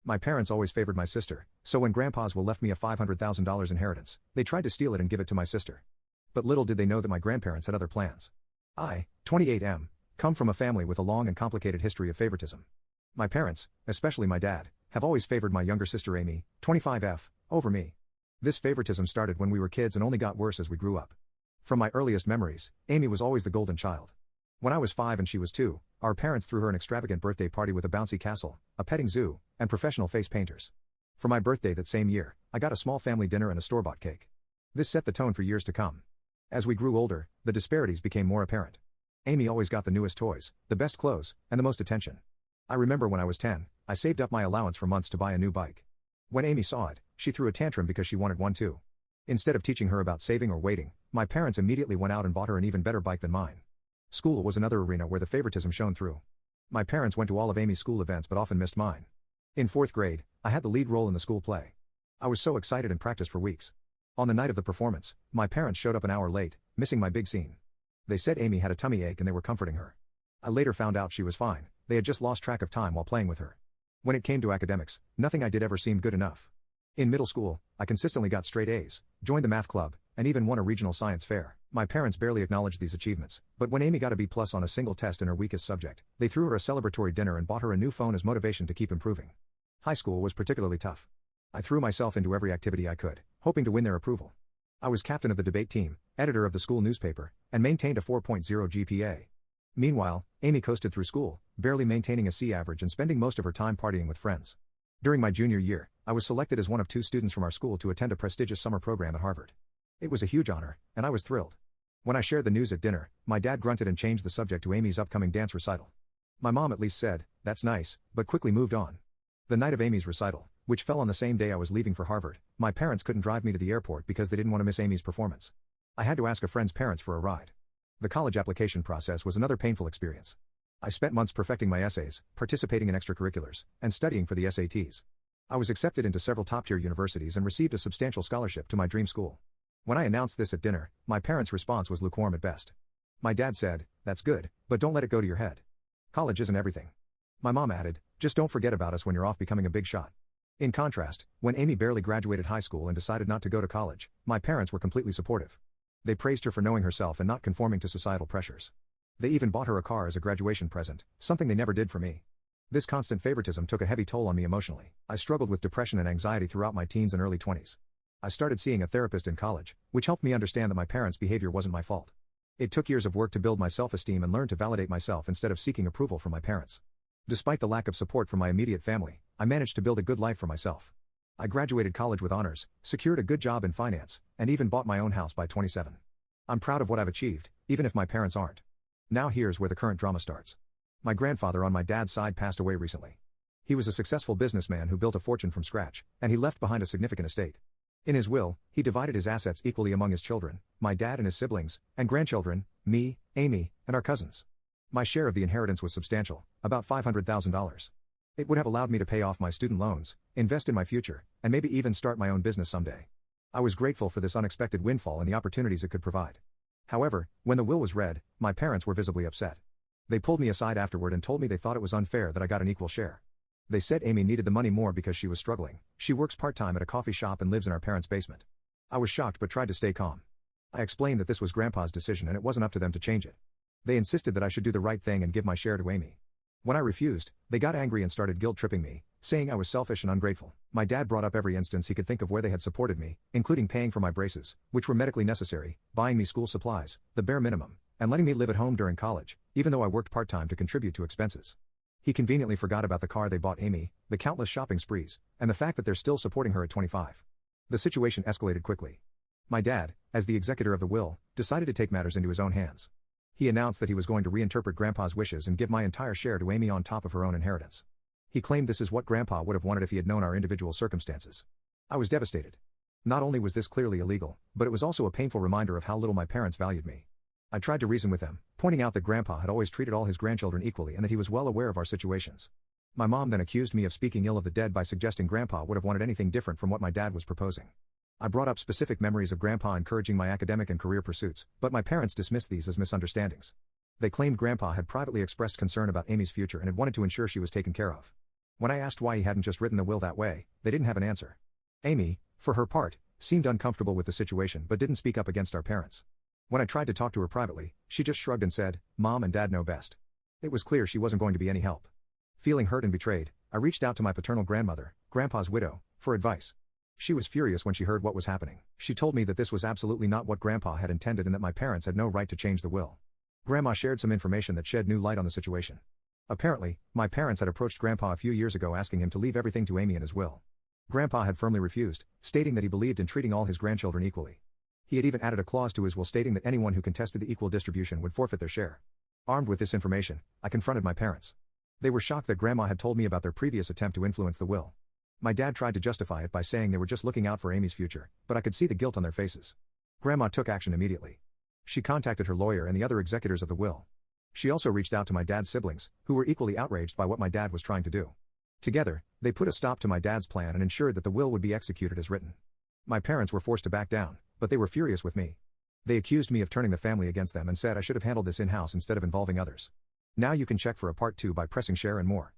My parents always favored my sister, so when Grandpa's will left me a $500,000 inheritance, they tried to steal it and give it to my sister. But little did they know that my grandparents had other plans. I, 28M, come from a family with a long and complicated history of favoritism. My parents, especially my dad, have always favored my younger sister Amy, 25F, over me. This favoritism started when we were kids and only got worse as we grew up. From my earliest memories, Amy was always the golden child. When I was 5 and she was 2, our parents threw her an extravagant birthday party with a bouncy castle, a petting zoo, and professional face painters. For my birthday that same year, I got a small family dinner and a store-bought cake. This set the tone for years to come. As we grew older, the disparities became more apparent. Amy always got the newest toys, the best clothes, and the most attention. I remember when I was 10, I saved up my allowance for months to buy a new bike. When Amy saw it, she threw a tantrum because she wanted one too. Instead of teaching her about saving or waiting, my parents immediately went out and bought her an even better bike than mine. School was another arena where the favoritism shone through. My parents went to all of Amy's school events but often missed mine. In 4th grade, I had the lead role in the school play. I was so excited and practiced for weeks. On the night of the performance, my parents showed up an hour late, missing my big scene. They said Amy had a tummy ache and they were comforting her. I later found out she was fine, they had just lost track of time while playing with her. When it came to academics, nothing I did ever seemed good enough. In middle school, I consistently got straight A's, joined the math club, and even won a regional science fair. My parents barely acknowledged these achievements, but when Amy got a B+ on a single test in her weakest subject, they threw her a celebratory dinner and bought her a new phone as motivation to keep improving. High school was particularly tough. I threw myself into every activity I could, hoping to win their approval. I was captain of the debate team, editor of the school newspaper, and maintained a 4.0 GPA. Meanwhile, Amy coasted through school, barely maintaining a C average and spending most of her time partying with friends. During my junior year, I was selected as one of 2 students from our school to attend a prestigious summer program at Harvard. It was a huge honor, and I was thrilled. When I shared the news at dinner, my dad grunted and changed the subject to Amy's upcoming dance recital. My mom at least said, "That's nice," but quickly moved on. The night of Amy's recital, which fell on the same day I was leaving for Harvard, my parents couldn't drive me to the airport because they didn't want to miss Amy's performance. I had to ask a friend's parents for a ride. The college application process was another painful experience. I spent months perfecting my essays, participating in extracurriculars, and studying for the SATs. I was accepted into several top-tier universities and received a substantial scholarship to my dream school. When I announced this at dinner, my parents' response was lukewarm at best. My dad said, "That's good, but don't let it go to your head. College isn't everything." My mom added, "Just don't forget about us when you're off becoming a big shot." In contrast, when Amy barely graduated high school and decided not to go to college, my parents were completely supportive. They praised her for knowing herself and not conforming to societal pressures. They even bought her a car as a graduation present, something they never did for me. This constant favoritism took a heavy toll on me emotionally. I struggled with depression and anxiety throughout my teens and early 20s. I started seeing a therapist in college, which helped me understand that my parents' behavior wasn't my fault. It took years of work to build my self-esteem and learn to validate myself instead of seeking approval from my parents. Despite the lack of support from my immediate family, I managed to build a good life for myself. I graduated college with honors, secured a good job in finance, and even bought my own house by 27. I'm proud of what I've achieved, even if my parents aren't. Now here's where the current drama starts. My grandfather on my dad's side passed away recently. He was a successful businessman who built a fortune from scratch, and he left behind a significant estate. In his will, he divided his assets equally among his children, my dad and his siblings, and grandchildren, me, Amy, and our cousins. My share of the inheritance was substantial, about $500,000. It would have allowed me to pay off my student loans, invest in my future, and maybe even start my own business someday. I was grateful for this unexpected windfall and the opportunities it could provide. However, when the will was read, my parents were visibly upset. They pulled me aside afterward and told me they thought it was unfair that I got an equal share. They said Amy needed the money more because she was struggling. She works part-time at a coffee shop and lives in our parents' basement. I was shocked but tried to stay calm. I explained that this was Grandpa's decision and it wasn't up to them to change it. They insisted that I should do the right thing and give my share to Amy. When I refused, they got angry and started guilt-tripping me, saying I was selfish and ungrateful. My dad brought up every instance he could think of where they had supported me, including paying for my braces, which were medically necessary, buying me school supplies, the bare minimum, and letting me live at home during college, even though I worked part-time to contribute to expenses. He conveniently forgot about the car they bought Amy, the countless shopping sprees, and the fact that they're still supporting her at 25. The situation escalated quickly. My dad, as the executor of the will, decided to take matters into his own hands. He announced that he was going to reinterpret Grandpa's wishes and give my entire share to Amy on top of her own inheritance. He claimed this is what Grandpa would have wanted if he had known our individual circumstances. I was devastated. Not only was this clearly illegal, but it was also a painful reminder of how little my parents valued me. I tried to reason with them, pointing out that Grandpa had always treated all his grandchildren equally and that he was well aware of our situations. My mom then accused me of speaking ill of the dead by suggesting Grandpa would have wanted anything different from what my dad was proposing. I brought up specific memories of Grandpa encouraging my academic and career pursuits, but my parents dismissed these as misunderstandings. They claimed Grandpa had privately expressed concern about Amy's future and had wanted to ensure she was taken care of. When I asked why he hadn't just written the will that way, they didn't have an answer. Amy, for her part, seemed uncomfortable with the situation but didn't speak up against our parents. When I tried to talk to her privately, she just shrugged and said, "Mom and Dad know best." It was clear she wasn't going to be any help. Feeling hurt and betrayed, I reached out to my paternal grandmother, Grandpa's widow, for advice. She was furious when she heard what was happening. She told me that this was absolutely not what Grandpa had intended and that my parents had no right to change the will. Grandma shared some information that shed new light on the situation. Apparently, my parents had approached Grandpa a few years ago asking him to leave everything to Amy in his will. Grandpa had firmly refused, stating that he believed in treating all his grandchildren equally. He had even added a clause to his will stating that anyone who contested the equal distribution would forfeit their share. Armed with this information, I confronted my parents. They were shocked that Grandma had told me about their previous attempt to influence the will. My dad tried to justify it by saying they were just looking out for Amy's future, but I could see the guilt on their faces. Grandma took action immediately. She contacted her lawyer and the other executors of the will. She also reached out to my dad's siblings, who were equally outraged by what my dad was trying to do. Together, they put a stop to my dad's plan and ensured that the will would be executed as written. My parents were forced to back down, but they were furious with me. They accused me of turning the family against them and said I should have handled this in-house instead of involving others. Now you can check for a part 2 by pressing share and more.